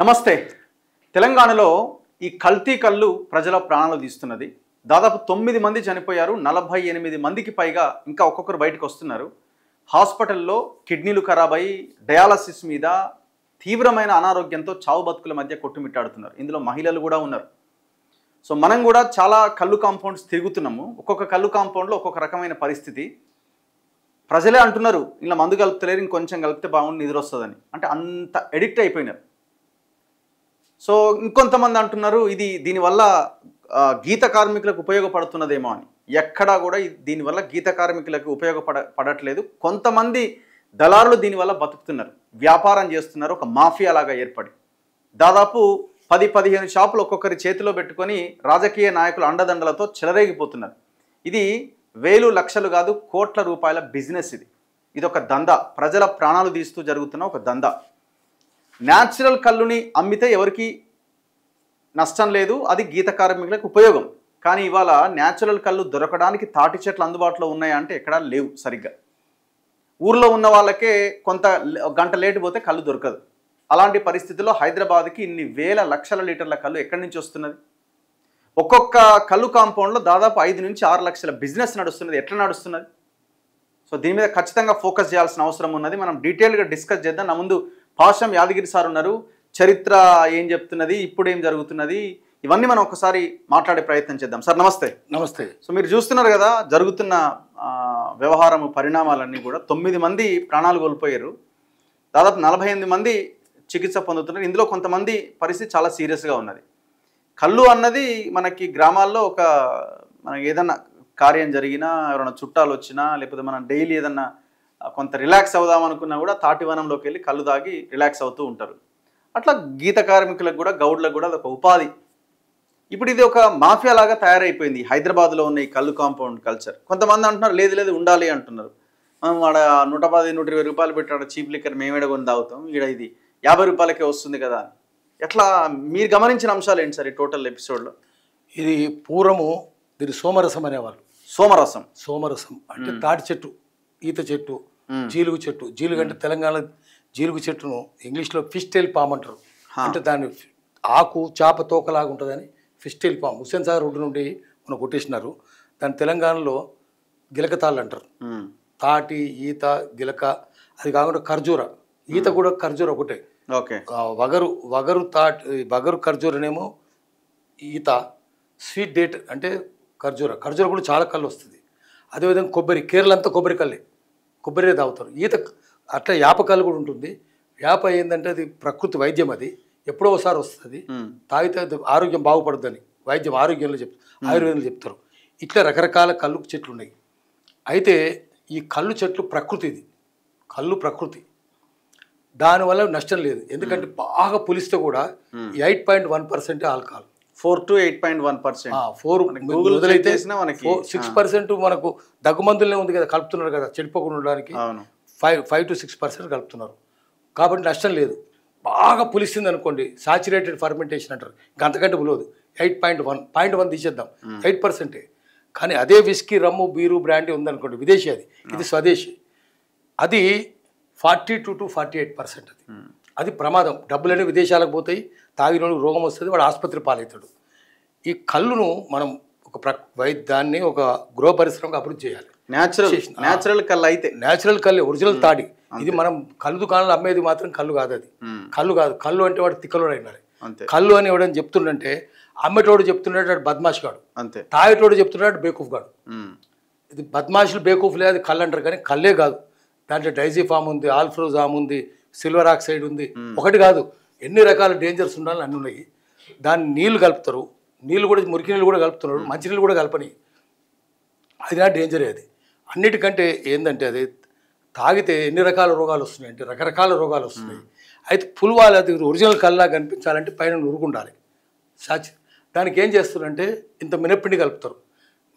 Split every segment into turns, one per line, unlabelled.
నమస్తే. తెలంగాణలో ఈ కల్తీ కల్లు ప్రజల ప్రాణాలు తీస్తున్నది. దాదాపు 9 మంది చనిపోయారు. 48 మందికి పైగా ఇంకా ఒక్కొక్కరు బయటకు వస్తున్నారు. హాస్పిటల్లో కిడ్నీలు ఖరాబ్ అయ్యి డయాలసిస్ మీద తీవ్రమైన అనారోగ్యంతో చావు బతుకుల మధ్య కొట్టుమిట్టాడుతున్నారు. ఇందులో మహిళలు కూడా ఉన్నారు. సో మనం కూడా చాలా కల్లు కాంపౌండ్స్ తిరుగుతున్నాము. ఒక్కొక్క కల్లు కాంపౌండ్లో ఒక్కొక్క రకమైన పరిస్థితి. ప్రజలే అంటున్నారు ఇలా మందు కలుపుతలేరు, ఇంకొంచెం కలిపితే బాగుండి నిద్ర వస్తుందని. అంటే అంత ఎడిక్ట్ అయిపోయినారు. సో ఇంకొంతమంది అంటున్నారు ఇది దీనివల్ల గీత కార్మికులకు ఉపయోగపడుతున్నదేమో అని. ఎక్కడా కూడా దీనివల్ల గీత కార్మికులకు ఉపయోగపడట్లేదు. కొంతమంది దళారులు దీనివల్ల బతుకుతున్నారు, వ్యాపారం చేస్తున్నారు, ఒక మాఫియా లాగా ఏర్పడి. దాదాపు 10-15 షాపులు ఒక్కొక్కరి చేతిలో పెట్టుకొని రాజకీయ నాయకుల అండదండలతో చెలరేగిపోతున్నారు. ఇది వేలు లక్షలు కాదు, కోట్ల రూపాయల బిజినెస్. ఇది ఒక దందా, ప్రజల ప్రాణాలు తీస్తూ జరుగుతున్న ఒక దందా. న్యాచురల్ కల్లుని అమ్మితే ఎవరికి నష్టం లేదు, అది గీత కార్మికులకు ఉపయోగం. కానీ ఇవాళ న్యాచురల్ కళ్ళు దొరకడానికి తాటి చెట్లు అందుబాటులో ఉన్నాయా అంటే ఎక్కడా లేవు. సరిగ్గా ఊర్లో ఉన్న వాళ్ళకే కొంత గంట లేటు పోతే కళ్ళు దొరకదు. అలాంటి పరిస్థితుల్లో హైదరాబాద్కి ఇన్ని వేల లక్షల లీటర్ల కళ్ళు ఎక్కడి నుంచి వస్తున్నది? ఒక్కొక్క కళ్ళు కాంపౌండ్లో దాదాపు 5 నుంచి 6 లక్షల బిజినెస్ నడుస్తున్నది. ఎట్లా నడుస్తున్నది? సో దీని మీద ఖచ్చితంగా ఫోకస్ చేయాల్సిన అవసరం ఉన్నది. మనం డీటెయిల్గా డిస్కస్ చేద్దాం. నా ముందు పాషం యాదగిరి సార్ ఉన్నారు. చరిత్ర ఏం చెప్తున్నది, ఇప్పుడు ఏం జరుగుతున్నది, ఇవన్నీ మనం ఒకసారి మాట్లాడే ప్రయత్నం చేద్దాం. సార్ నమస్తే.
నమస్తే.
సో మీరు చూస్తున్నారు కదా జరుగుతున్న వ్యవహారం పరిణామాలన్నీ కూడా. 9 మంది ప్రాణాలు కోల్పోయారు, దాదాపు 48 మంది చికిత్స పొందుతున్నారు. ఇందులో కొంతమంది పరిస్థితి చాలా సీరియస్గా ఉన్నది. కళ్ళు అన్నది మనకి గ్రామాల్లో ఒక మనకి ఏదన్నా కార్యం జరిగినా, ఎవరైనా చుట్టాలు వచ్చినా, లేకపోతే మనం డైలీ ఏదన్నా కొంత రిలాక్స్ అవుదాం అనుకున్నా కూడా తాటివనంలోకి వెళ్ళి కళ్ళు తాగి రిలాక్స్ అవుతూ ఉంటారు. అట్లా గీత కార్మికులకు కూడా, గౌడ్లకు కూడా అదొక ఉపాధి. ఇప్పుడు ఇది ఒక మాఫియా లాగా తయారైపోయింది హైదరాబాద్లో ఉన్న ఈ కళ్ళు కాంపౌండ్ కల్చర్. కొంతమంది అంటున్నారు లేదు లేదు ఉండాలి అంటున్నారు. మనం ఆడ 110-120 రూపాయలు పెట్టాడు చీప్ లిక్కర్ మేమేడ కొని తాగుతాం, ఇక్కడ ఇది 50 రూపాయలకే వస్తుంది కదా అని. ఎట్లా మీరు గమనించిన అంశాలు ఏంటి సార్ ఈ టోటల్ ఎపిసోడ్లో?
ఇది పూర్వము దీన్ని సోమరసం అనేవాళ్ళు. సోమరసం అంటే తాటి చెట్టు, ఈత చెట్టు, జీలుగు చెట్టు. జీలుగు అంటే తెలంగాణ జీలుగు చెట్టును ఇంగ్లీష్లో ఫిష్ టైల్ పామ్ అంటారు. అంటే దాని ఆకు చేప తోకలాగా ఉంటుందని fish tail palm. Hussain Sagar road నుండి మనం కొట్టేసినారు. దాని తెలంగాణలో గిలకతాళ్ళు అంటారు. తాటి, ఈత, గిలక. అది కాకుండా ఖర్జూర. ఈత కూడా ఖర్జూర ఒకటే.
ఓకే.
వగరు ఖర్జూరనేమో ఈత. స్వీట్ డేట్ అంటే ఖర్జూర. ఖర్జూర కూడా చాలా కళ్ళు వస్తుంది. అదేవిధంగా కొబ్బరి, కేరళ అంతా కొబ్బరి కళ్ళే, కొబ్బరి తాగుతారు. ఈత అట్లా వేప కళ్ళు కూడా ఉంటుంది. వేప ఏంటంటే అది ప్రకృతి వైద్యం, అది ఎప్పుడో ఒకసారి వస్తుంది. తాగితే ఆరోగ్యం బాగుపడుతుందని వైద్యం ఆరోగ్యంలో ఆయుర్వేదంలో చెప్తారు. ఇట్లా రకరకాల కళ్ళు చెట్లు ఉన్నాయి. అయితే ఈ కళ్ళు చెట్లు ప్రకృతిది, కళ్ళు ప్రకృతి. దానివల్ల నష్టం లేదు. ఎందుకంటే బాగా పులిస్తే కూడా 8.1% ఆల్కహాల్.
4 to 8.1%.
6% మనకు దగ్గుమందులనే ఉంది కదా, కలుపుతున్నారు కదా చెడిపోకుండా ఉండడానికి. 5 to 6% కలుపుతున్నారు. కాబట్టి నష్టం లేదు. బాగా పులిసింది అనుకోండి, సాచురేటెడ్ ఫర్మెంటేషన్ అంటారు, అంతకంటే పులవదు. 8.1 తీసేద్దాం, 8%. కానీ అదే విస్కీ, రమ్ము, బీరు, బ్రాండీ ఉందనుకోండి, విదేశీ, ఇది స్వదేశీ, అది 42 to 48%. అది ప్రమాదం. డబ్బులన్నీ విదేశాలకు పోతాయి, తాగిన రోగం వస్తుంది, వాడు ఆసుపత్రి పాలవుతాడు. ఈ కళ్ళును మనం దాన్ని ఒక గృహ పరిశ్రమకు అభివృద్ధి చేయాలి.
న్యాచురల్ కళ్ళు అయితే
న్యాచురల్ కళ్ళు, ఒరిజినల్ తాడి. ఇది మనం కళ్ళు దుకాణాలు అమ్మేది మాత్రం కళ్ళు కాదు. అది కళ్ళు కాదు. కళ్ళు అంటే వాడు తిక్కలోడు అయినాడు. కళ్ళు అని ఎవడని చెప్తుండంటే అమ్మేటోడు చెప్తున్నాడు వాడు బద్మాష్ గాడు, తాగేటోడు చెప్తున్నాడు బేకూఫ్ గాడు. ఇది బద్మాషులు బేకూఫ్లే, అది కళ్ళు అంటారు. కానీ కళ్ళే కాదు, దాంట్లో డైజిఫామ్ ఉంది, ఆల్ఫ్రోజామ్ ఉంది, సిల్వర్ ఆక్సైడ్ ఉంది. ఒకటి కాదు, ఎన్ని రకాల డేంజర్స్ ఉండాలని అన్నీ ఉన్నాయి. దాన్ని నీళ్లు కలుపుతారు, నీళ్ళు కూడా మురికి నీళ్ళు కూడా కలుపుతున్నారు, మంచినీళ్ళు కూడా కలపని. అది నా డేంజరే. అది అన్నిటికంటే ఏంటంటే అది తాగితే ఎన్ని రకాల రోగాలు వస్తున్నాయి అంటే రకరకాల రోగాలు వస్తున్నాయి. అయితే పులివాలి, అది ఒరిజినల్ కల్లా కనిపించాలంటే పైన నురుగుండాలి. దానికి ఏం చేస్తారంటే ఇంత మినప్పిండి కలుపుతారు.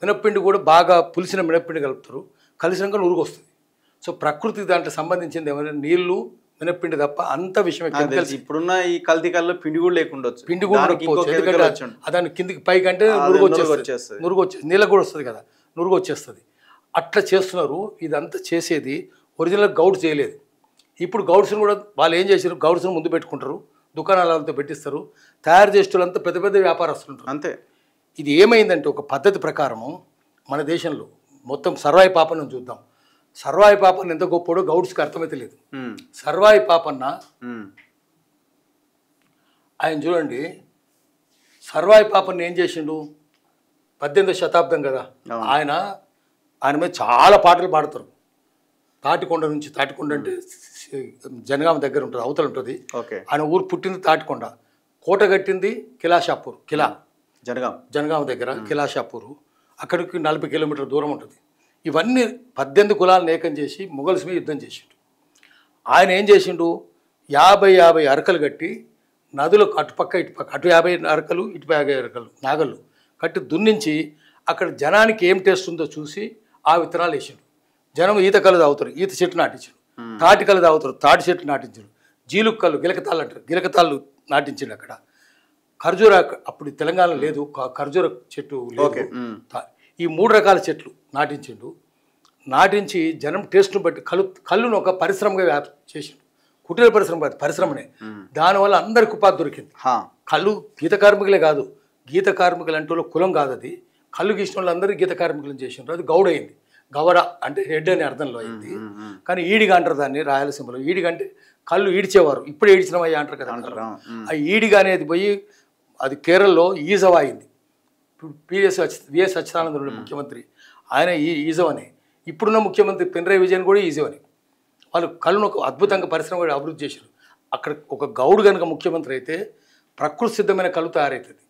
మినప్పిండి కూడా బాగా పులిసిన మినప్పిండి కలుపుతారు, కలిసినాక నురుగు వస్తుంది. సో ప్రకృతి దాంట్లో సంబంధించింది ఏమైనా నీళ్లు, మినప్పిండి తప్ప అంత విషయం.
ఇప్పుడున్న ఈ కల్తీ కల్లో పిండి కూడా లేకుండా,
పిండి కూడా ఎందుకంటే దాని కిందికి పైకంటే నురుగు వచ్చేస్తుంది, నురుగు వచ్చేస్తుంది, నీళ్ళకు కూడా వస్తుంది కదా, నురుగు వచ్చేస్తుంది. అట్లా చేస్తున్నారు. ఇదంతా చేసేది ఒరిజినల్ గౌడ్స్ చేయలేదు. ఇప్పుడు గౌడ్స్ని కూడా వాళ్ళు ఏం చేశారు, గౌడ్స్ని ముందు పెట్టుకుంటారు, దుకాణాలతో పెట్టిస్తారు, తయారు చేసేటోళ్ళంతా పెద్ద పెద్ద వ్యాపారస్తులు ఉంటారు.
అంతే.
ఇది ఏమైందంటే ఒక పద్ధతి ప్రకారము మన దేశంలో మొత్తం సర్వాయి పాపన్నను చూద్దాం. సర్వాయి పాపన్న ఎంత గొప్పడో గౌడ్స్కి అర్థమైతే లేదు. సర్వాయి పాపన్న ఆయన చూడండి, సర్వాయి పాపన్న ఏం చేసిండు, 18వ శతాబ్దం కదా, ఆయన మీద చాలా పాటలు పాడతారు. తాటికొండ నుంచి, తాటికొండ అంటే జనగామ దగ్గర ఉంటుంది, అవతల ఉంటుంది. ఆయన ఊరు పుట్టింది తాటికొండ, కోట కట్టింది కిలాషాపూర్, జనగామ దగ్గర కిలాషాపూర్, అక్కడికి 40 కిలోమీటర్ల దూరం ఉంటుంది. ఇవన్నీ 18 కులాలను ఏకం చేసి మొఘల్స్ మీద యుద్ధం చేసిండు. ఆయన ఏం చేసిండు, 50 అరకలు కట్టి నదులకు అటుపక్క ఇటుపక్క, అటు 50 అరకలు ఇటు 50 అరకలు నాగళ్ళు కట్టి దున్నించి అక్కడ జనానికి ఏం టేస్ట్ ఉందో చూసి ఆ విత్తనాలు వేసిండు. జనం ఈత కళ్ళు తాగుతారు, ఈత చెట్టు నాటించాడు. తాటి కళ్ళు తాగుతారు, తాటి చెట్టు నాటించాడు. జీలుక్ కళ్ళు, గిలకతాళ్ళు అంటారు, గిలకతాళ్ళు నాటించాడు. అక్కడ ఖర్జూర, అప్పుడు తెలంగాణ లేదు ఖర్జూర చెట్టు లేదు, ఈ 3 రకాల చెట్లు నాటించిండు. నాటించి జనం టేస్ట్ను బట్టి కళ్ళును ఒక పరిశ్రమగా చేసిండు. కుటీర పరిశ్రమనే. దానివల్ల అందరికి ఉపాధి దొరికింది. కళ్ళు గీత కార్మికులే కాదు, గీత కార్మికులు అంటే కులం కాదు అది, కళ్ళు గీసిన వాళ్ళందరూ గీత కార్మికులను చేసిండ్రు. అది గౌడ అయింది. గౌడ అంటే హెడ్ అనే అర్థంలో అయింది. కానీ ఈడిగా అంటారు దాన్ని రాయలసీమలో. ఈడిగా అంటే కళ్ళు ఈడ్చేవారు, ఇప్పుడు ఈడ్చినవయ్యా అంటారు కదా. ఆ ఈడిగా అనేది పోయి అది కేరళలో ఈజవ అయింది. విఎస్ అచ్యుతానందుడు ముఖ్యమంత్రి, ఆయన ఈజవనే. ఇప్పుడున్న ముఖ్యమంత్రి పినరయి విజయన్ కూడా ఈజవనే. వాళ్ళు కళ్ళను ఒక అద్భుతంగా పరిశ్రమ అభివృద్ధి చేశారు. అక్కడ ఒక గౌడు కనుక ముఖ్యమంత్రి అయితే ప్రకృతి సిద్ధమైన కళ్ళు తయారవుతుంది,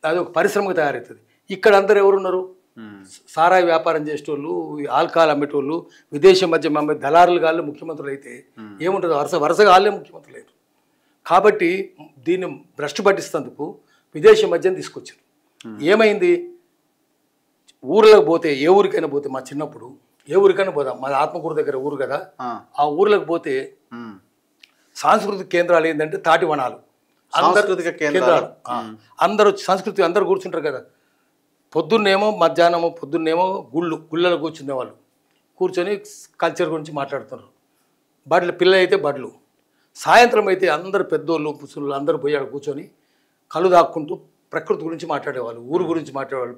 అది ఒక పరిశ్రమకు తయారవుతుంది. ఇక్కడ అందరు ఎవరున్నారు, సారాయి వ్యాపారం చేసేటోళ్ళు, ఆల్కహాల్ అమ్మేటోళ్ళు, విదేశీ మద్యం అమ్మే దళారులు గాళ్ళు ముఖ్యమంత్రులు అయితే ఏముంటుంది, వరుసగా వాళ్ళే ముఖ్యమంత్రులు అయ్యారు. కాబట్టి దీన్ని భ్రష్టు పట్టిస్తేందుకు విదేశీ మద్యం తీసుకొచ్చారు. ఏమైంది, ఊర్లకు పోతే, ఏ ఊరికైనా పోతే, మా చిన్నప్పుడు ఏ ఊరికైనా పోదాం, మా ఆత్మకూరు దగ్గర ఊరు కదా, ఆ ఊర్లకు పోతే సాంస్కృతిక కేంద్రాలు ఏంటంటే తాటి వనాలు, కేంద్రాలు. అందరూ సంస్కృతి అందరూ కూర్చుంటారు కదా. పొద్దున్నేమో మధ్యాహ్నమో పొద్దున్నేమో గుళ్ళలో కూర్చునేవాళ్ళు, కూర్చొని కల్చర్ గురించి మాట్లాడుతున్నారు. పిల్లలు అయితే బడులు, సాయంత్రం అయితే అందరు పెద్దోళ్ళు పుసులు అందరూ పోయాడు కూర్చొని కళ్ళు దాక్కుంటూ ప్రకృతి గురించి మాట్లాడేవాళ్ళు, ఊరు గురించి మాట్లాడేవాళ్ళు.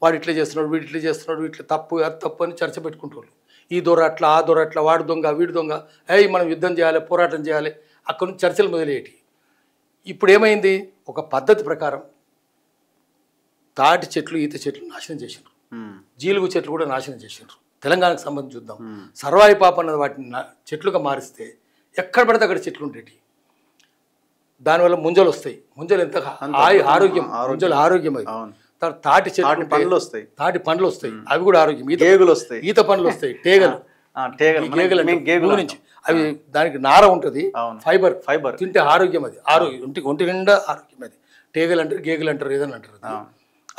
వాడు ఇట్లా చేస్తున్నాడు, వీడు ఇట్లా చేస్తున్నాడు, ఇట్లా తప్పు అది తప్పు అని చర్చ పెట్టుకుంటారు. ఈ దొర అట్లా, ఆ దొర అట్లా, వాడు దొంగ వీడు దొంగ, మనం యుద్ధం చేయాలి, పోరాటం చేయాలి, అక్కడి నుంచి చర్చలు మొదలయ్యేటి. ఇప్పుడు ఏమైంది, ఒక పద్ధతి ప్రకారం తాటి చెట్లు, ఈత చెట్లు నాశనం చేసిండ్రు, జీలుగు చెట్లు కూడా నాశనం చేసిండ్రు. తెలంగాణకు సంబంధించి చూద్దాం. సర్వాయి పాప అన్నది వాటిని చెట్లుగా మారిస్తే ఎక్కడ పడితే అక్కడ చెట్లు ఉండేటి. దానివల్ల ముంజలు వస్తాయి. ముంజలు ఎంత ఆరోగ్యం, ముంజలు ఆరోగ్యం. అది తాటి చెట్లు పండ్లు వస్తాయి, తాటి పండ్లు వస్తాయి, అవి కూడా ఆరోగ్యం. ఈత పండ్లు వస్తాయి, టేగలు నుంచి అవి, దానికి నార ఉంటుంది, ఫైబర్ తింటే ఆరోగ్యం. అది ఒంటి నిండా ఆరోగ్యం. అది టేగలు అంటారు, గేగలు అంటారు, ఏదని అంటారు,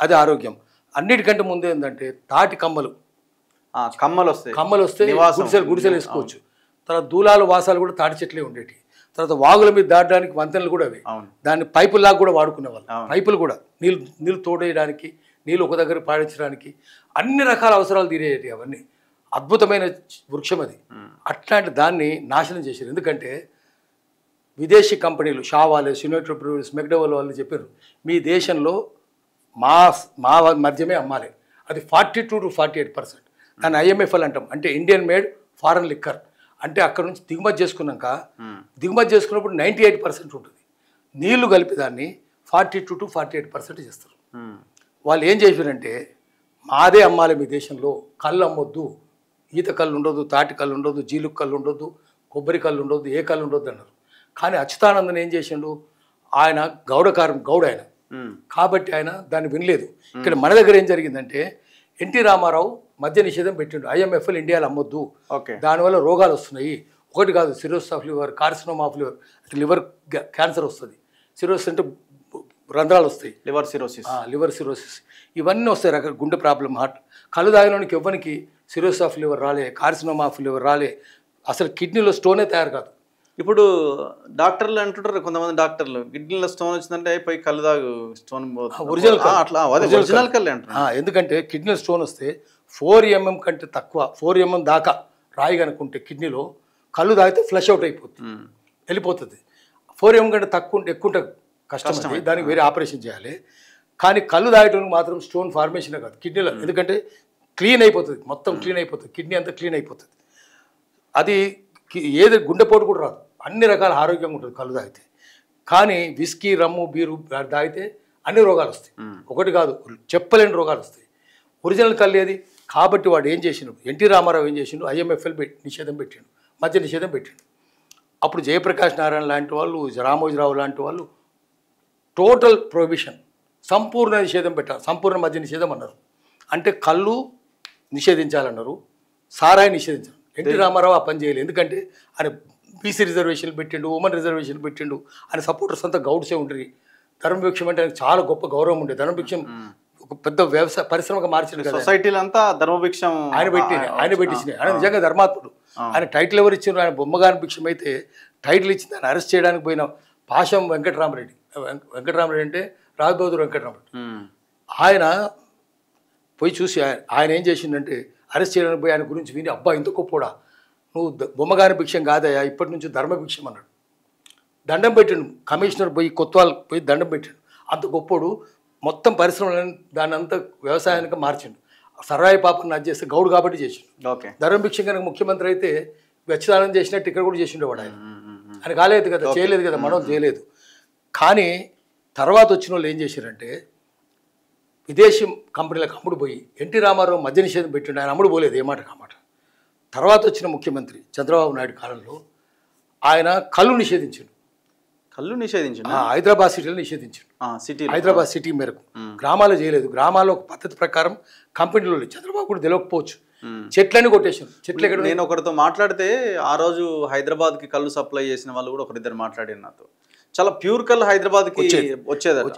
అది ఆరోగ్యం. అన్నిటికంటే ముందు ఏంటంటే తాటి కమ్మలు వస్తాయి, గుడిసెలు వేసుకోవచ్చు. తర్వాత దూలాలు వాసాలు కూడా తాటి చెట్లే ఉండేవి. తర్వాత వాగుల మీద దాటడానికి వంతెనలు కూడా అవి, దాన్ని పైపుల్లాగా కూడా వాడుకునేవాళ్ళు. పైపులు కూడా నీళ్ళు తోడేయడానికి, నీళ్ళు ఒక దగ్గర పాడించడానికి, అన్ని రకాల అవసరాలు తీరేవి. అవన్నీ అద్భుతమైన వృక్షం అది. అట్లాంటి దాన్ని నాశనం చేశారు. ఎందుకంటే విదేశీ కంపెనీలు, షావాలే, యునైటెడ్ బ్రూవరీస్, మెక్డోవల్ వాళ్ళు చెప్పారు, మీ దేశంలో మా మద్యమే అమ్మాలి. అది 42 to 48%. దాన్ని IMFL అంటాం, అంటే ఇండియన్ మేడ్ ఫారెన్ లిక్కర్. అంటే అక్కడ నుంచి దిగుమతి చేసుకున్నాక, దిగుమతి చేసుకున్నప్పుడు 98% ఉంటుంది. నీళ్లు కలిపి దాన్ని 42 to 48% చేస్తారు. వాళ్ళు ఏం చేశారంటే, మాదే అమ్మాలి మీ దేశంలో, కళ్ళు అమ్మొద్దు, ఈత కళ్ళు ఉండదు, తాటి కళ్ళు ఉండదు, జీలుకు కళ్ళు ఉండదు, కొబ్బరి కళ్ళు ఉండదు, ఏ కళ్ళు ఉండదు అన్నారు. కానీ అచ్యుతానందన్ ఏం చేసిండు, ఆయన గౌడ ఆయన కాబట్టి ఆయన దాన్ని వినలేదు. ఇక్కడ మన దగ్గర ఏం జరిగిందంటే, ఎన్టీ రామారావు మద్య నిషేధం పెట్టిండు. IMFL ఇండియాలో అమ్మొద్దు, దానివల్ల రోగాలు వస్తున్నాయి. ఒకటి కాదు, cirrhosis of liver, carcinoma of liver, liver cancer వస్తుంది. సిరోసిస్ అంటే రంధ్రాలు వస్తాయి, లివర్ సిరోసిస్, ఇవన్నీ వస్తాయి. రకాల గుండె ప్రాబ్లం, హార్ట్. కళ్ళు తాగినోనికి ఎవ్వరికి సిరోసిస్ ఆఫ్ లివర్ రాలే, కార్సినోమా ఆఫ్ లివర్ రాలే, అసలు కిడ్నీలో స్టోనే తయారు కాదు.
ఇప్పుడు డాక్టర్లు అంటుంటారు, కొంతమంది డాక్టర్లు, కిడ్నీలో స్టోన్ వచ్చిందంటే పోయి కళ్ళు తాగు, స్టోన్ ఒరిజినల్ కళ్ళు అంటారు.
ఎందుకంటే కిడ్నీలో స్టోన్ వస్తే 4 mm కంటే తక్కువ, 4 mm దాకా రాయి కనుకుంటే కిడ్నీలో, కళ్ళు తాగితే ఫ్లష్ అవుట్ అయిపోతుంది, వెళ్ళిపోతుంది. 4M కంటే తక్కువ ఉంటే ఎక్కువ ఉంటే కష్టం, దానికి వేరే ఆపరేషన్ చేయాలి. కానీ కళ్ళు తాగేటానికి మాత్రం స్టోన్ ఫార్మేషన్ కాదు కిడ్నీలో, ఎందుకంటే క్లీన్ అయిపోతుంది, మొత్తం క్లీన్ అయిపోతుంది, కిడ్నీ అంతా క్లీన్ అయిపోతుంది. అది ఏది గుండెపోటు కూడా రాదు, అన్ని రకాల ఆరోగ్యంగా ఉంటుంది కళ్ళు తాగితే. కానీ విస్కీ, రమ్ము, బీరు తాగితే అన్ని రోగాలు వస్తాయి, ఒకటి కాదు చెప్పలేని రోగాలు వస్తాయి. ఒరిజినల్ కళ్ళు ఏది? కాబట్టి వాడు ఏం చేసిండు, ఎన్టీ రామారావు ఏం చేసిండు, IMFL నిషేధం పెట్టిండు, మద్య నిషేధం పెట్టిండు. అప్పుడు జయప్రకాష్ నారాయణ లాంటి వాళ్ళు, రామోజీరావు లాంటి వాళ్ళు టోటల్ ప్రొహిబిషన్, సంపూర్ణ నిషేధం పెట్టారు, సంపూర్ణ మద్య నిషేధం అన్నారు. అంటే కళ్ళు నిషేధించాలన్నారు, సారాయి నిషేధించారు. ఎన్టీ రామారావు ఆ పని చేయలేదు, ఎందుకంటే ఆయన బీసీ రిజర్వేషన్లు పెట్టిండు, ఉమెన్ రిజర్వేషన్లు పెట్టిండు, ఆయన సపోర్టర్స్ అంతా గౌడ్సే ఉండేది. ధర్మభిక్షం అంటే ఆయనకు చాలా గొప్ప గౌరవం ఉండేది. ధర్మభిక్షం ఒక పెద్ద వ్యవసాయ పరిశ్రమగా మార్చింది కదా,
సొసైటీలో అంతా ధర్మభిక్షం ఆయన
పెట్టించినాయి. ఆయన నిజంగా ధర్మాత్ముడు. ఆయన టైటిల్ ఎవరు ఇచ్చారు? ఆయన బొమ్మగాని భిక్షం అయితే టైటిల్ ఇచ్చింది. ఆయన అరెస్ట్ చేయడానికి పోయిన పాశం వెంకటరామరెడ్డి అంటే రాజ్బహదూర్ వెంకటరామరెడ్డి, ఆయన పోయి చూసి ఆయన ఏం చేసిండంటే అరెస్ట్ చేయడానికి పోయి ఆయన గురించి విని, అబ్బా ఇంత గొప్పోడా, నువ్వు బొమ్మగాని భిక్షం కాదయా, ఇప్పటి నుంచి ధర్మభిక్షం అన్నాడు. దండం పెట్టిండు, కమిషనర్ పోయి కొత్తవాళ్ళు పోయి దండం పెట్టిండు. అంత గొప్పోడు, మొత్తం పరిశ్రమలను దాన్ని అంతా వ్యవసాయానికి మార్చిండు. సర్వాయి పాపను అది చేస్తే గౌడు కాబట్టి చేసిండు. ధర్మభిక్షం కనుక ముఖ్యమంత్రి అయితే వెచ్చదానం చేసినట్టు ఇక్కడ కూడా చేసిండేవాడు. ఆయన కాలేదు కదా, చేయలేదు కదా, మనం చేయలేదు. కానీ తర్వాత వచ్చిన వాళ్ళు ఏం చేశారంటే విదేశీ కంపెనీలకు అమ్ముడు పోయి, ఎన్టీ రామారావు మద్య నిషేధం పెట్టిండు, ఆయన అమ్ముడు పోలేదు, ఏమాట కామాట. తర్వాత వచ్చిన ముఖ్యమంత్రి చంద్రబాబు నాయుడు కాలంలో ఆయన కళ్ళు నిషేధించాడు. హైదరాబాద్ సిటీలో నిషేధించాడు. హైదరాబాద్ సిటీ మేరకు, గ్రామాల్లో చేయలేదు. గ్రామాల్లో ఒక పద్ధతి ప్రకారం కంపెనీలో చంద్రబాబు కూడా తెలియకపోవచ్చు, చెట్లన్నీ కొట్టేసారు. చెట్లు ఎక్కడ?
నేను ఒకరితో మాట్లాడితే ఆ రోజు హైదరాబాద్కి కళ్ళు సప్లై చేసిన వాళ్ళు కూడా ఒకరిద్దరు మాట్లాడారు నాతో. చాలా ప్యూర్ కళ్ళు హైదరాబాద్కి వచ్చేది.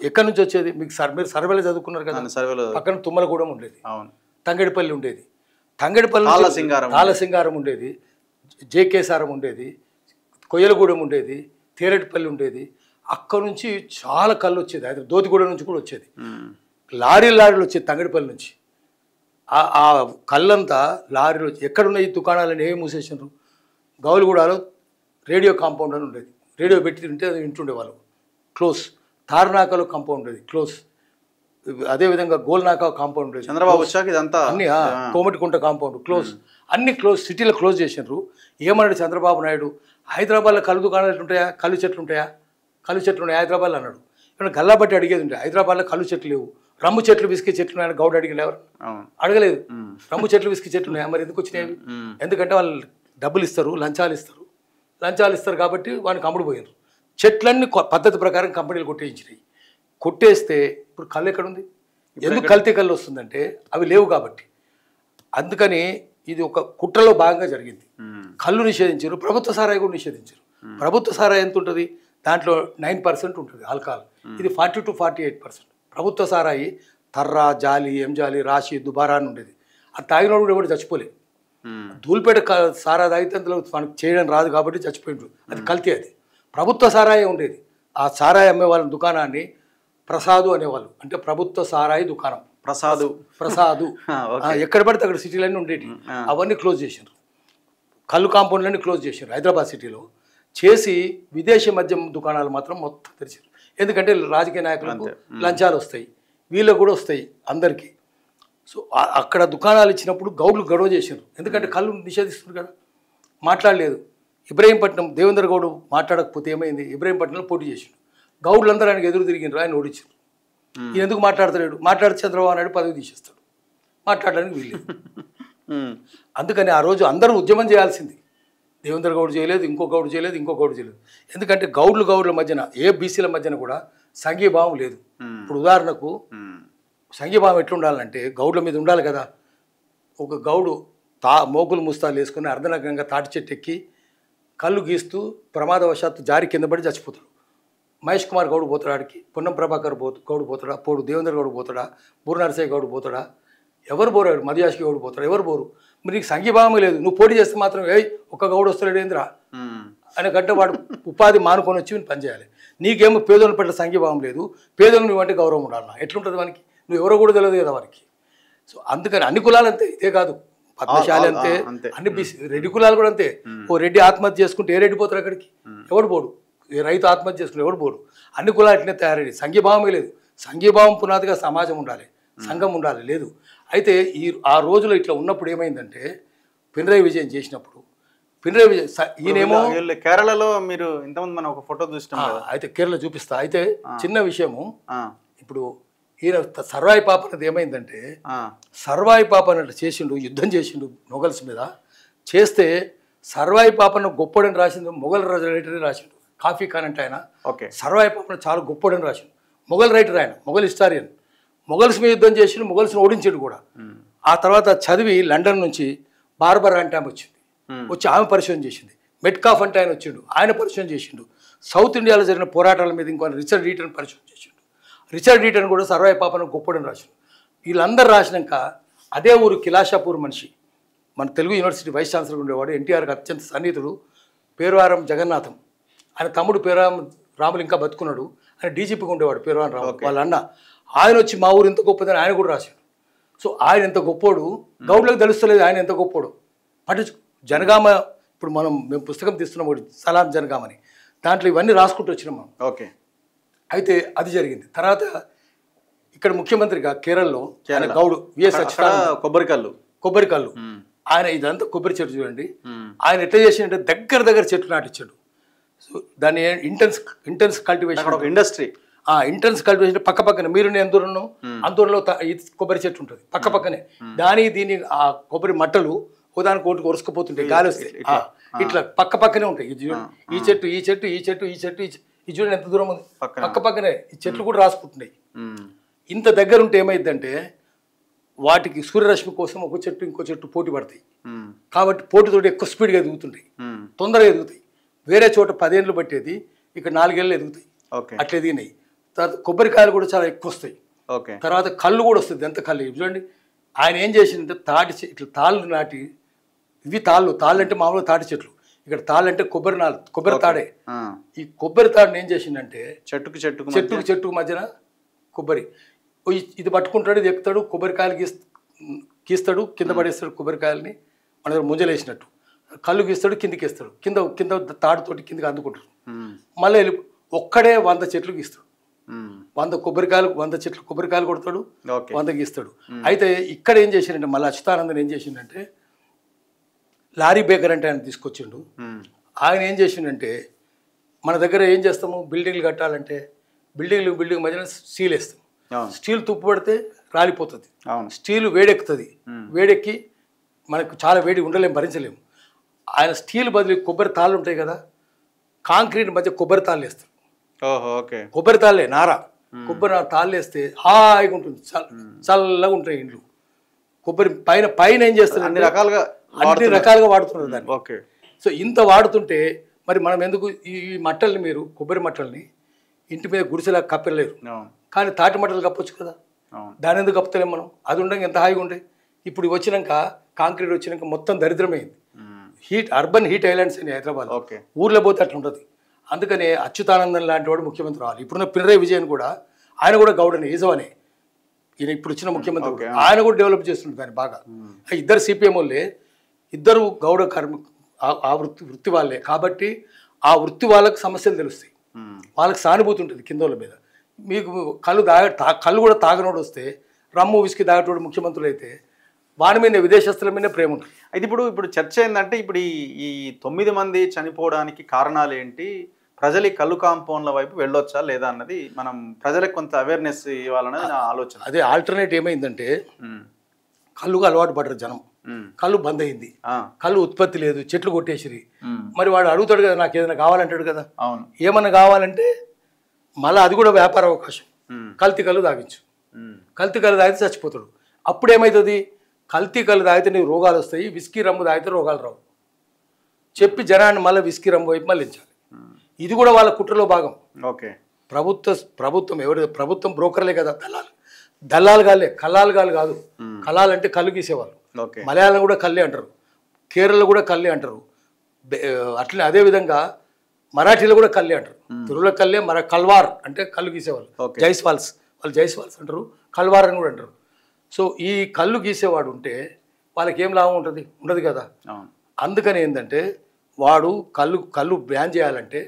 ఎక్కడి నుంచి వచ్చేది? మీకు మీరు సర్వేలో చదువుకున్నారు కదా, సర్వేలో పక్కన తుమ్మలగూడెం ఉండేది, తంగడిపల్లి ఉండేది, తాళసింగారం ఉండేది, జేకేసారం ఉండేది, కొయ్యలగూడెం ఉండేది, తేరెటిపల్లి ఉండేది. అక్కడ నుంచి చాలా కళ్ళు వచ్చేది. అయితే దోతిగూడెం నుంచి కూడా వచ్చేది, లారీలు వచ్చేది తంగడిపల్లి నుంచి. ఆ కళ్ళంతా లారీలు వచ్చి ఎక్కడున్న ఈ దుకాణాలను ఏమి మూసేసినారు? గౌలిగూడలో రేడియో కాంపౌండ్ అని ఉండేది, రేడియో పెట్టి ఉంటే అది వింటుండే వాళ్ళు, క్లోజ్. తార్నాకలో కాంపౌండ్ ఉండేది, క్లోజ్. అదేవిధంగా గోల్నాక కాంపౌండ్ ఉండేది.
చంద్రబాబు వచ్చాక ఇదంతా
అన్ని కోమటికుంట కాంపౌండ్ క్లోజ్, అన్ని క్లోజ్, సిటీలో క్లోజ్ చేసినారు. ఏమన్నాడు చంద్రబాబు నాయుడు? హైదరాబాద్లో కళ్ళు దుకాణాలు ఎట్లుంటాయా, కళ్ళు చెట్లు ఉంటాయా, కళ్ళు చెట్లు ఉన్నాయి హైదరాబాద్లో అన్నాడు. ఏమన్నా గల్లాబట్టి అడిగేది ఉంటాయి, హైదరాబాద్లో కళ్ళు చెట్లు లేవు, రమ్ము చెట్లు విసికే చెట్లు ఉన్నాయని గౌడ్ అడిగిన ఎవరు? అడగలేదు. రమ్ము చెట్లు విసికే చెట్లు ఉన్నాయా? మరి ఎందుకు వచ్చినాయి? ఎందుకంటే వాళ్ళు డబ్బులు ఇస్తారు, లంచాలు ఇస్తారు కాబట్టి వానికి అమ్ముడు పోయారు. చెట్లన్నీ పద్ధతి ప్రకారం కంపెనీలు కొట్టేయించినాయి. కొట్టేస్తే ఇప్పుడు కళ్ళు ఎక్కడుంది? ఎందుకు కల్తీ కళ్ళు వస్తుందంటే అవి లేవు కాబట్టి. అందుకని ఇది ఒక కుట్రలో భాగంగా జరిగింది. కళ్ళు నిషేధించారు, ప్రభుత్వ సారాయి కూడా నిషేధించారు. ప్రభుత్వ సారాయి ఎంత ఉంటుంది? దాంట్లో 9% ఉంటుంది ఆల్కహాల్, ఇది 40 to 48%. ప్రభుత్వ సారాయి తర్రా, జాలి, ఎంజాలి, రాశి, దుబారా అని ఉండేది. అది తాగినోడు కూడా ఎవరు చచ్చిపోలేదు. ధూల్పేట సారా తాగితే అందులో మనకు చేయడం రాదు కాబట్టి చచ్చిపోయిండు, అది కల్తీ. అది ప్రభుత్వ సారాయి ఉండేది. ఆ సారాయి అమ్మే వాళ్ళ దుకాణాన్ని ప్రసాదు అనేవాళ్ళు, అంటే ప్రభుత్వ సారాయి దుకాణం, ప్రసాదు ఎక్కడ పడితే అక్కడ సిటీలన్నీ ఉండేవి, అవన్నీ క్లోజ్ చేశారు. కళ్ళు కాంపౌండ్లన్నీ క్లోజ్ చేశారు హైదరాబాద్ సిటీలో. చేసి విదేశీ మద్యం దుకాణాలు మాత్రం మొత్తం తెరిచారు. ఎందుకంటే రాజకీయ నాయకులకు లంచాలు వస్తాయి, వీళ్ళకు కూడా వస్తాయి అందరికీ. సో అక్కడ దుకాణాలు ఇచ్చినప్పుడు గౌడ్లు గొడవ చేశారు, ఎందుకంటే కళ్ళు నిషేధిస్తున్నారు కదా. మాట్లాడలేదు. ఇబ్రహీంపట్నం దేవేంద్ర గౌడ్ మాట్లాడకపోతే ఏమైంది? ఇబ్రహీంపట్నంలో పోటీ చేసిండు, గౌడ్లందరూ ఆయనకు ఎదురు తిరిగినారు, ఆయన ఓడించారు. ఈయన ఎందుకు మాట్లాడతలేడు? మాట్లాడితే చంద్రబాబు నాయుడు పదవి తీసేస్తాడు, మాట్లాడడానికి వీల్లేదు. అందుకని ఆ రోజు అందరూ ఉద్యమం చేయాల్సింది. దేవేంద్ర గౌడ్ చేయలేదు, ఇంకో గౌడ్ చేయలేదు, ఎందుకంటే గౌడ్ల మధ్యన, ఏ బీసీల మధ్యన కూడా సంఘీభావం లేదు. ఇప్పుడు ఉదాహరణకు సంఘీభావం ఎట్లుండాలంటే గౌడ్ల మీద ఉండాలి కదా. ఒక గౌడు మోగులు ముస్తాలు వేసుకుని అర్ధనగ్నంగా తాటి చెట్టు ఎక్కి కళ్ళు గీస్తూ ప్రమాదవశాత్తు జారి కింద పడి చచ్చిపోతాడు. మహేష్ కుమార్ గౌడ్ పోతాడా ఆడికి? పొన్నం ప్రభాకర్ గౌడ్ పోతాడా? పోడు దేవేంద్ర గౌడ్ పోతాడా? బూర నరసయ్య గౌడ్ పోతాడా? ఎవరు పోరాడు? మధుయాష్కి గౌడ్ పోతాడు? ఎవరు పోరు? మరి నీకు సంఘీభావం లేదు, నువ్వు పోటీ చేస్తే మాత్రం ఒక్క గౌడ్ వస్తాడు ఏంద్రా అని కంటే వాడు ఉపాధి మానుకొని వచ్చి పనిచేయాలి. నీకేమో పేదోళ్ళ పట్ల సంఘీభావం లేదు, పేదోళ్ళు నువ్వంటే గౌరవం ఉండాలి. ఎట్లుంటుంది వానికి? నువ్వు ఎవరో కూడా తెలియదు కదా వారికి. సో అందుకని అన్ని కులాలు అంతే, ఇదే కాదు, పద్మశాలి అంతే, అన్ని బీసీ రెడ్డి కులాలు కూడా అంతే. ఓ రెడ్డి ఆత్మహత్య చేసుకుంటే ఏ రెడ్డి పోతారు అక్కడికి? ఎవడు పోడు. రైతు ఆత్మహత్య చేసుకుని ఎవరు పోరు. అన్ని కులాలు అట్లనే తయారయ్యాయి. సంఘీభావమే లేదు. సంఘీభావం పునాదిగా సమాజం ఉండాలి, సంఘం ఉండాలి, లేదు. అయితే ఆ రోజులో ఇట్లా ఉన్నప్పుడు ఏమైందంటే పినరయి విజయన్ చేసినప్పుడు పినరయి విజయన్ ఈయనేమో
కేరళలో మీరు ఇంతమంది మనం ఒక ఫోటో చూస్తాం.
అయితే కేరళ చూపిస్తా. అయితే చిన్న విషయము, ఇప్పుడు ఈయన సర్వాయి పాప అనేది ఏమైందంటే సర్వాయి పాప అన్నట్టు చేసిండు, యుద్ధం చేసిండు మొఘల్స్ మీద. చేస్తే సర్వాయి పాపను గొప్పడని రాసిండు మొఘల్ రైటర్ రాసిండు కాఫీ ఖాన్ అంటే ఆయన. సర్వాయి పాపను చాలా గొప్పడని రాసిండు మొఘల్ రైటర్, ఆయన మొఘల్ హిస్టారియన్. మొఘల్స్ మీద యుద్ధం చేసిండు, మొఘల్స్ని ఓడించాడు కూడా. ఆ తర్వాత చదివి లండన్ నుంచి బార్బరా అంటే ఆమె వచ్చింది, వచ్చి ఆమె పరిశోధన చేసింది. మెట్కాఫ్ అంటే ఆయన వచ్చిండు, ఆయన పరిశోధన చేసిండు. సౌత్ ఇండియాలో జరిగిన పోరాటాల మీద ఇంకో రిచర్డ్ ఈటన్ పరిశోధన చేసిండు. రిచర్డ్ ఈటన్ కూడా సర్వాయి పాపను గొప్పడని రాసిండు. వీళ్ళందరూ రాసినాక అదే ఊరు కిలాషాపూర్ మనిషి, మన తెలుగు యూనివర్సిటీ వైస్ ఛాన్సలర్ ఉండేవాడు, ఎన్టీఆర్కి అత్యంత సన్నిహితుడు, పేరువారం జగన్నాథం. ఆయన తమ్ముడు పేరువారం రాములు ఇంకా బతుకున్నాడు, ఆయన డీజీపీగా ఉండేవాడు పేరువారం రాము వాళ్ళ అన్న. ఆయన వచ్చి మా ఊరు ఎంత గొప్పదని ఆయన కూడా రాశాడు. సో ఆయన ఎంత గొప్పోడు గౌడ్లకు తెలుస్తలేదు, ఆయన ఎంత గొప్పోడు పట్టించు. జనగామ ఇప్పుడు మేము పుస్తకం తీస్తున్నాం ఒకటి, సలాం జనగామని, దాంట్లో ఇవన్నీ రాసుకుంటూ వచ్చినాం మనం.
ఓకే.
అయితే అది జరిగింది. తర్వాత ఇక్కడ ముఖ్యమంత్రిగా కేరళలో ఆయన గౌడు విఎస్ అచ్యుతానంద కొబ్బరికల్లు ఆయన ఇదంతా కొబ్బరి చెట్టు చూడండి. ఆయన ఎట్లా చేసిందంటే దగ్గర చెట్లు నాటించాడు. సో దాన్ని intense cultivation
industry.
Intense cultivation పక్క పక్కనే, మీరు నేను ఎంత దూరం అంతూరంలో కొబ్బరి చెట్టు ఉంటుంది పక్క పక్కనే. దీని ఆ కొబ్బరి మట్టలు ఒకదానికి ఒకటి కొరుసుకుపోతుంటాయి, గాలి వస్తాయి, ఇట్లా పక్క పక్కనే ఉంటాయి. ఈ చెట్టు ఈ చెట్టు ఈ చెట్టు ఈ చెట్టు ఈ చూడండి ఎంత దూరం ఉంది, పక్క పక్కనే. ఈ చెట్లు కూడా రాసుకుంటున్నాయి. ఇంత దగ్గర ఉంటే ఏమైందంటే వాటికి సూర్యరశ్మి కోసం ఒక చెట్టు ఇంకో చెట్టు పోటీ పడతాయి. కాబట్టి పోటీతోటి ఎక్కువ స్పీడ్గా ఎదుగుతుంటాయి, తొందరగా ఎదుగుతాయి. వేరే చోట 10 ఏళ్ళు పట్టేది ఇక్కడ 4 ఏళ్ళు ఎదుగుతాయి, అట్లా ఎదిగినాయి. తర్వాత కొబ్బరికాయలు కూడా చాలా ఎక్కువ వస్తాయి. తర్వాత కళ్ళు కూడా వస్తుంది, ఎంత కళ్ళు చూడండి. ఆయన ఏం చేసిందంటే ఇట్లా తాళ్ళు నాటి, ఇవి తాళ్ళు అంటే మామూలుగా తాటి చెట్లు, ఇక్కడ తాళ్ళు అంటే కొబ్బరి తాడే. ఈ కొబ్బరి తాడుని ఏం చేసిందంటే చెట్టుకు మధ్యన కొబ్బరి, ఇది పట్టుకుంటాడు, ఇది ఎక్కుతాడు, కొబ్బరికాయలు గీస్తాడు, కింద పడేస్తాడు కొబ్బరికాయలని, మన దగ్గర ముంజలేసినట్టు. కళ్ళు గీస్తాడు, కిందికి వేస్తాడు, కింద తాడుతోటి కిందికి అందుకుంటాడు. మళ్ళీ ఒక్కడే 100 చెట్లు గీస్తాడు, 100 చెట్లు కొబ్బరికాయలు కొడతాడు, 100 గీస్తాడు. అయితే ఇక్కడ ఏం చేసిండంటే మళ్ళీ అచ్యుతానందన్ ఏం చేసిండంటే లారీ బేకర్ అంటే ఆయన తీసుకొచ్చిండు. ఆయన ఏం చేసిండంటే మన దగ్గర ఏం చేస్తాము, బిల్డింగ్లు కట్టాలంటే బిల్డింగ్ మధ్యన స్టీల్ వేస్తాం. స్టీల్ తుప్పు పడితే రాలిపోతుంది, స్టీల్ వేడెక్కుతుంది, వేడెక్కి మనకు చాలా వేడి ఉండలేము, భరించలేము. ఆయన స్టీల్ బదులు కొబ్బరి తాళ్ళు ఉంటాయి కదా, కాంక్రీట్ మధ్య కొబ్బరి తాళ్ళు వేస్తారు. కొబ్బరి తాళ్ళే నారా, కొబ్బరి తాళ్ళు వేస్తే హాయిగా ఉంటుంది, చల్లగా ఉంటాయి ఇండ్లు. కొబ్బరి పైన ఏం చేస్తారు, అన్ని రకాలుగా వాడుతున్నారు దాన్ని. సో ఇంత వాడుతుంటే మరి మనం ఎందుకు ఈ మట్టల్ని, మీరు కొబ్బరి మట్టల్ని ఇంటి మీద గుడిసెలా కప్పలేరు, కానీ తాటి మట్టలు కప్పొచ్చు కదా, దాని ఎందుకు కప్పుతలేము మనం? అది ఉండగా ఎంత హాయిగా ఉండే. ఇప్పుడు వచ్చినాక కాంక్రీట్ వచ్చినాక మొత్తం దరిద్రమైంది. అర్బన్ హీట్ ఐలాండ్స్ అని హైదరాబాద్, ఊర్లో పోతే అట్లా ఉంటుంది. అందుకనే అచ్యుతానందన్ లాంటి వాడు ముఖ్యమంత్రి రావాలి. ఇప్పుడున్న పినరయి విజయన్ కూడా, ఆయన కూడా గౌడని ఈజవనే, ఈయన ఇప్పుడు వచ్చిన ముఖ్యమంత్రి, ఆయన కూడా డెవలప్ చేస్తుంటారు దాన్ని బాగా. ఇద్దరు సిపిఎం వాళ్ళే, ఇద్దరు గౌడ ఆ వృత్తి వాళ్ళే. కాబట్టి ఆ వృత్తి వాళ్ళకి సమస్యలు తెలుస్తాయి, వాళ్ళకి సానుభూతి ఉంటుంది కింద వాళ్ళ మీద. మీకు కళ్ళు కూడా తాగనోడు వస్తే, రమ్ము విస్కీ తాగటోడు ముఖ్యమంత్రులు అయితే వాడి మీద విదేశస్తుల మీద ప్రేమ ఉంటుంది.
అయితే ఇప్పుడు చర్చ ఏంటంటే ఇప్పుడు ఈ 9 మంది చనిపోవడానికి కారణాలు ఏంటి, ప్రజలు ఈ కళ్ళు కాంపౌండ్ల వైపు వెళ్ళొచ్చా లేదా అన్నది మనం ప్రజలకు కొంత అవేర్నెస్ ఇవ్వాలన్నది నా ఆలోచన.
అదే ఆల్టర్నేట్ ఏమైందంటే కళ్ళుగా అలవాటు పడ్డారు జనం, కళ్ళు బంద్ అయింది, కళ్ళు ఉత్పత్తి లేదు, చెట్లు కొట్టేసిరి. మరి వాడు అడుగుతాడు కదా, నాకు ఏదైనా కావాలంటాడు కదా, ఏమన్నా కావాలంటే మళ్ళీ అది కూడా వ్యాపార అవకాశం. కల్తీ కళ్ళు తాగించు, కల్తీ కళ్ళు తాగితే చచ్చిపోతాడు. అప్పుడు ఏమవుతుంది, కల్తీ కళ్ళు తాగితే నీకు రోగాలు వస్తాయి, విస్కీ రమ్ము తాగితే రోగాలు రావు చెప్పి జనాన్ని మళ్ళీ విస్కీ రమ్ము వైపు మళ్ళించాలి. ఇది కూడా వాళ్ళ కుట్రలో భాగం. ప్రభుత్వం బ్రోకర్లే కదా, దల్లాలు గాలే, కల్లాలు కాదు. కల్లాలు అంటే కళ్ళు గీసేవాళ్ళు. మలయాళం కూడా కళ్ళే అంటారు, కేరళలో కూడా కళ్ళే అంటారు. అట్లనే అదేవిధంగా మరాఠీలో కూడా కళ్ళే అంటారు. తెలుగులో కళ్ళే, కల్వార్ అంటే కళ్ళు గీసేవాళ్ళు. జైస్వాల్స్, వాళ్ళు జైస్వాల్స్ అంటారు, కల్వార్ అని కూడా అంటారు. సో ఈ కళ్ళు గీసేవాడు ఉంటే వాళ్ళకి ఏం లాభం ఉంటుంది, ఉండదు కదా. అందుకని ఏంటంటే వాడు కళ్ళు బ్యాన్ చేయాలంటే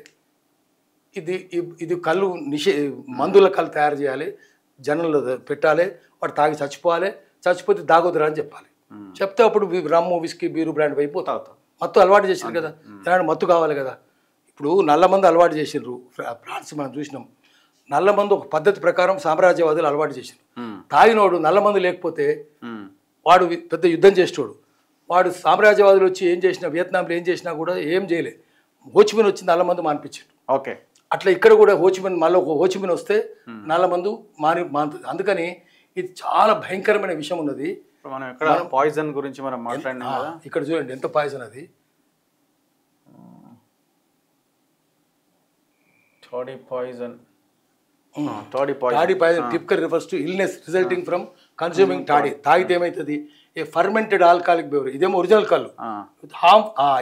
ఇది కళ్ళు మందుల కళ్ళు తయారు చేయాలి, జనంలో పెట్టాలి, వాడు తాగి చచ్చిపోవాలి, చచ్చిపోతే దాగొద్దురా అని చెప్పాలి. చెప్తే అప్పుడు రమ్ము విస్కీ బీరు బ్రాండ్ వైపు తాగుతాం. మత్తు అలవాటు చేసారు కదా, ఇలాంటి మత్తు కావాలి కదా. ఇప్పుడు నల్ల మందు అలవాటు చేసిండ్రు, ఫ్రాన్స్ మనం చూసినాం. నల్ల మందు ఒక పద్ధతి ప్రకారం సామ్రాజ్యవాదులు అలవాటు చేసిండ్రు. తాగినోడు నల్ల మందు లేకపోతే వాడు పెద్ద యుద్ధం చేసేటోడు. వాడు సామ్రాజ్యవాదులు వచ్చి ఏం చేసినా, వియత్నాంలో ఏం చేసినా కూడా ఏం చేయలే. హోచిమిన్ వచ్చి నల్ల మందు మానిపించాడు.
ఓకే,
అట్లా ఇక్కడ కూడా హోచిమిన్ మళ్ళీ ఒక హోచిమిన్ వస్తే నల్ల మందు మానుతుంది. అందుకని ఇది చాలా భయంకరమైన విషయం ఉన్నది.
మనం ఎక్కడ పాయిజన్ గురించి మనం మాట్లాడినాం కదా,
ఇక్కడ చూడండి ఎంత పాయిజన్ అది.
Toddy poison
typical refers to illness resulting from consuming toddy. తాగితే ఏమవుతుంది, ఏ ఫర్మెంటెడ్ ఆల్కహాలిక్ బెవరేజ్. ఇదేమో ఒరిజినల్ కళ్ళు,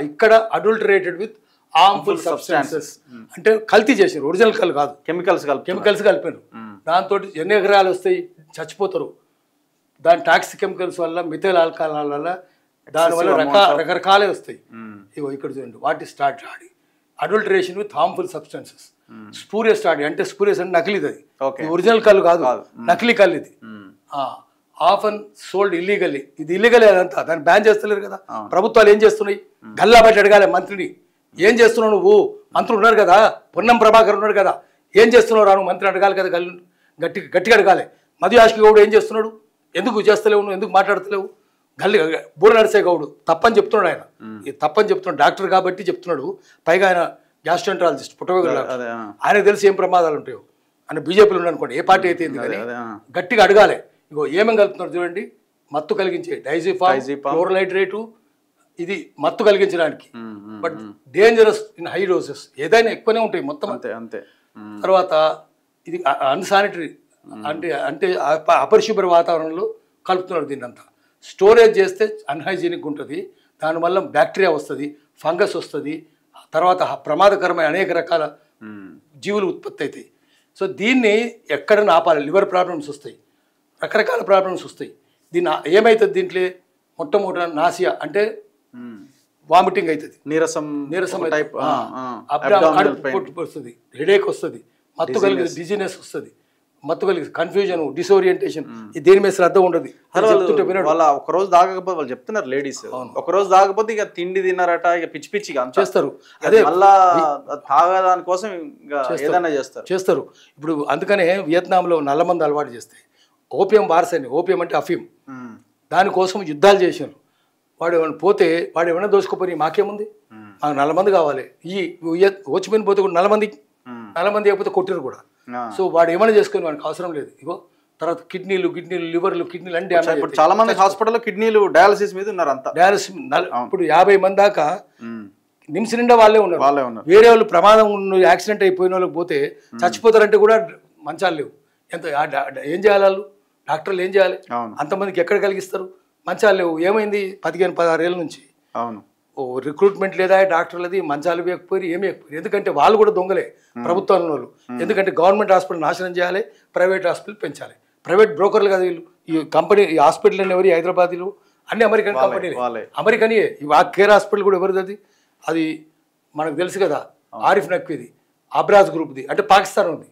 ఇక్కడ అడల్టరేటెడ్ విత్ హార్మ్ఫుల్ సబ్స్టాన్సెస్. అంటే కల్తీ చేసారు, ఒరిజినల్ కళ్ళు కాదు, కెమికల్స్ కలిపారు. దాంతో ఎన్ని ఎకరాలు వస్తాయి, చచ్చిపోతారు. దాని టాక్సిక్ కెమికల్స్ వల్ల, మిథైల్ ఆల్కహాల్ వల్ల, దానివల్ల రకరకాలే వస్తాయి. ఇగో ఇక్కడ చూడండి, what is toddy, adulteration with harmful substances. Spurious toddy అంటే స్పూరియస్ అంటే నకిలీది, అది ఒరిజినల్ కళ్ళు కాదు, నకిలీ కళ్ళు ఇది. Often sold illegally. ఇది ఇల్లీగలే అదంతా, దాన్ని బ్యాన్ చేస్తలేరు కదా ప్రభుత్వాలు. ఏం చేస్తున్నాయి, గల్లా బట్టి అడగాలి మంత్రిని, ఏం చేస్తున్నావు నువ్వు? మంత్రులు ఉన్నారు కదా, పొన్నం ప్రభాకర్ ఉన్నాడు కదా, ఏం చేస్తున్నావు రాను మంత్రి అడగాలి కదా, గట్టిగా అడగాలి. మధుయాష్కి గౌడు ఏం చేస్తున్నాడు, ఎందుకు చేస్తలేవు నువ్వు, ఎందుకు మాట్లాడతలేవు? బూర నరసే గౌడు తప్పని చెప్తున్నాడు. ఆయన తప్పని చెప్తున్నాడు, డాక్టర్ కాబట్టి చెప్తున్నాడు. పైగా ఆయన గ్యాస్ట్రోఎంట్రాలజిస్ట్, పుట్టవేగుల. ఆయనకు తెలిసి ఏం ప్రమాదాలు ఉంటాయో. ఆయన బీజేపీలో ఉన్నాడు, ఏ పార్టీ అయితే కానీ గట్టిగా అడగాలి. ఇగో ఏమేమి కలుపుతున్నారు చూడండి, మత్తు కలిగించే డైజిఫామ్, క్లోరోహైడ్రేటు, ఇది మత్తు కలిగించడానికి. But dangerous in high doses. ఏదైనా ఎక్కువనే ఉంటాయి మొత్తం.
అంతే.
తర్వాత ఇది అన్సానిటరీ, అంటే అపరిశుభ్ర వాతావరణంలో కలుపుతున్నారు దీన్ని అంతా. స్టోరేజ్ చేస్తే అన్హైజీనిక్ ఉంటుంది, దానివల్ల బ్యాక్టీరియా వస్తుంది, ఫంగస్ వస్తుంది, తర్వాత ప్రమాదకరమైన అనేక రకాల జీవులు ఉత్పత్తి అవుతాయి. సో దీన్ని ఎక్కడైనా ఆపాలి. లివర్ ప్రాబ్లమ్స్ వస్తాయి, రకరకాల ప్రాబ్లమ్స్ వస్తాయి. దీన్ని ఏమవుతుంది, దీంట్లో మొట్టమొదట నాసియా అంటే వామిటింగ్ అవుతుంది, నీరసం టైప్, వస్తుంది, హెడేక్ వస్తుంది, మత్తు కలిగి డిజీనెస్ వస్తుంది, మత్తు కలిగి కన్ఫ్యూజన్, డిసోరియంటేషన్. దేని మీద శ్రద్ధ ఉండదు.
వాళ్ళ ఒక రోజు దాగకపోతే వాళ్ళు చెప్తున్నారు లేడీస్, ఒక రోజు దాగకపోతే ఇక తిండి తిన్నారట, ఇక పిచ్చి పిచ్చిగా చేస్తారు. అదే మళ్ళా తాగదాని కోసం ఏదైనా చేస్తారు. ఇప్పుడు అందుకనే వియత్నాంలో నల్లమంది అలవాటు చేస్తే ఓపియం బార్స్ అని, ఓపియం అంటే అఫీమ్, దానికోసం యుద్ధాలు చేశారు. వాడు ఏమైనా పోతే, వాడు ఏమైనా దోసుకుపోయి మాకేముంది, మాకు నల్లమంది కావాలి. ఈ హోచిమిన్ పోతే కూడా నల్లమంది అయిపోతే కొట్టిరు కూడా. సో వాడు ఏమైనా చేసుకొని వాడికి అవసరం లేదు. ఇగో తర్వాత కిడ్నీలు, లివర్లు, కిడ్నీలు అంటే ఇప్పుడు చాలా మంది హాస్పిటల్లో కిడ్నీలు డయాలసిస్ మీద ఉన్నారు. అంతా
డయాలసిస్. ఇప్పుడు 50 మంది దాకా నిమ్స్ నిండా వాళ్ళే ఉన్నారు. వేరే వాళ్ళు ప్రమాదం యాక్సిడెంట్ అయిపోయిన వాళ్ళకి పోతే చచ్చిపోతారంటే కూడా మంచాలు లేవు. ఎంత ఏం చేయాలి వాళ్ళు, డాక్టర్లు ఏం చేయాలి? అంతమందికి ఎక్కడ కలిగిస్తారు? మంచాలు లేవు. ఏమైంది 15-16 ఏళ్ళ నుంచి? అవును, రిక్రూట్మెంట్ లేదా డాక్టర్లది, మంచాలు వేయకపోయి ఏమి వేయకపోయి. ఎందుకంటే వాళ్ళు కూడా దొంగలే, ప్రభుత్వం వాళ్ళు. ఎందుకంటే గవర్నమెంట్ హాస్పిటల్ నాశనం చేయాలి, ప్రైవేట్ హాస్పిటల్ పెంచాలి. ప్రైవేట్ బ్రోకర్లు కదా వీళ్ళు. ఈ కంపెనీ, ఈ హాస్పిటల్ అని ఎవరి, హైదరాబాద్లో అన్ని అమెరికన్ కంపెనీలు, అమెరికనే. ఆ కేర్ హాస్పిటల్ కూడా ఎవరిది? అది మనకు తెలుసు కదా, ఆరిఫ్ నక్వీది, అబ్రాజ్ గ్రూప్ది, అంటే పాకిస్తాన్ ఉంది.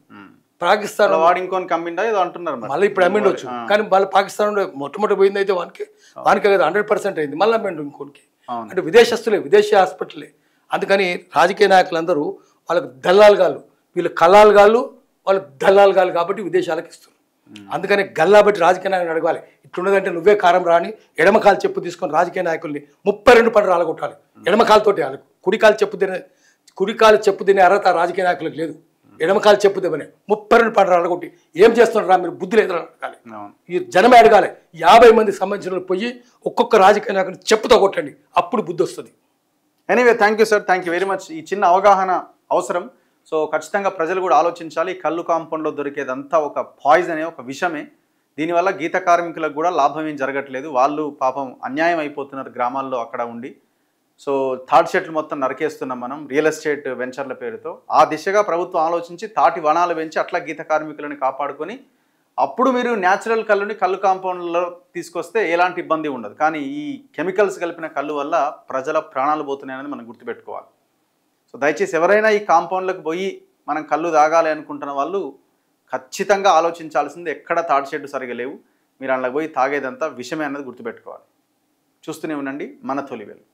పాకిస్తాన్
వాడు ఇంకొని కమ్మిండా ఏదో అంటున్నారు.
మళ్ళీ ఇప్పుడు అమ్మిండొచ్చు, కానీ వాళ్ళ పాకిస్తాన్ మొట్టమొదటి పోయింది అయితే వానికే కదా 100% అయింది. మళ్ళీ అమ్మిండు ఇంకోనికి. అంటే విదేశస్తులే, విదేశీ హాస్పిటలే. అందుకని రాజకీయ నాయకులందరూ వాళ్ళకు దల్లాలుగాళ్ళు, వీళ్ళు కల్లాలుగాళ్ళు, వాళ్ళు దల్లాలుగాళ్ళు కాబట్టి విదేశాలకు ఇస్తారు. అందుకని గల్లా బట్టి రాజకీయ నాయకులు అడగాలి, ఇట్లున్నదంటే నువ్వే కారం రాని ఎడమకాలు చెప్పు తీసుకొని రాజకీయ నాయకుల్ని 32 పనులు రాలగొట్టాలి. ఎడమకాలతోటి వాళ్ళకు కుడికాలు చెప్పు తినే అర్హత రాజకీయ నాయకులకు లేదు. ఎడమకాలు చెప్పు దేమనే 32 పనులు రాలగొట్టి ఏం చేస్తున్నారా మీరు, బుద్ధి లేదు అడగాలి. ఈ జనమే అడగాలి. 50 మంది సంబంధించిన పోయి ఒక్కొక్క రాజకీయ నాయకుని చెప్పుతో కొట్టండి, అప్పుడు బుద్ధి వస్తుంది.
Anyway, thank you sir, thank you very much. ఈ చిన్న అవగాహన అవసరం. సో ఖచ్చితంగా ప్రజలు కూడా ఆలోచించాలి. కళ్ళు కాంపౌండ్లో దొరికేదంతా ఒక పాయిజనే, ఒక విషమే. దీనివల్ల గీత కార్మికులకు కూడా లాభం ఏం జరగట్లేదు. వాళ్ళు పాపం అన్యాయం అయిపోతున్నారు గ్రామాల్లో అక్కడ ఉండి. సో థర్డ్ షెట్లు మొత్తం నరికేస్తున్నాం మనం రియల్ ఎస్టేట్ వెంచర్ల పేరుతో. ఆ దిశగా ప్రభుత్వం ఆలోచించి తాటి వనాలు పెంచి అట్లా గీత కార్మికులను కాపాడుకొని అప్పుడు మీరు న్యాచురల్ కళ్ళుని కళ్ళు కాంపౌండ్లో తీసుకొస్తే ఎలాంటి ఇబ్బంది ఉండదు. కానీ ఈ కెమికల్స్ కలిపిన కళ్ళు వల్ల ప్రజల ప్రాణాలు పోతున్నాయని మనం గుర్తుపెట్టుకోవాలి. సో దయచేసి ఎవరైనా ఈ కాంపౌండ్లకు పోయి మనం కళ్ళు తాగాలి అనుకుంటున్న వాళ్ళు ఖచ్చితంగా ఆలోచించాల్సింది, ఎక్కడ తాడి చెట్టు సరిగా లేవు, మీరు అందులో పోయి తాగేదంతా విషమే అన్నది గుర్తుపెట్టుకోవాలి. చూస్తూనే ఉండండి మన తొలి వెలుగు.